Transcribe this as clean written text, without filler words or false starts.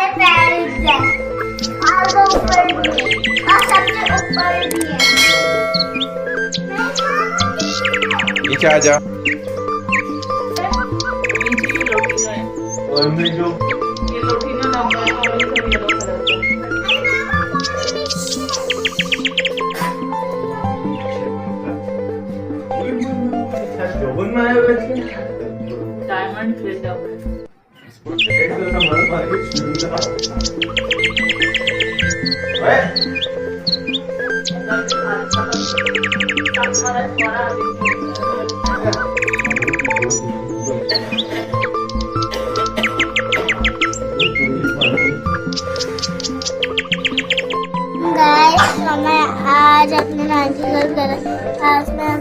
सारे पैर हैं और वो ऊपर भी है और सबसे ऊपर भी है। नीचे आ जा। और में जो ये लोटी ना नंबर और ये सब येलो कलर का जोबन में आया हुआ है डायमंड फिल्ड अप है। एक तो हमारा मार्केट शुरू था ओए गाइस हमें आज अपने नानी घर गए। आज मैं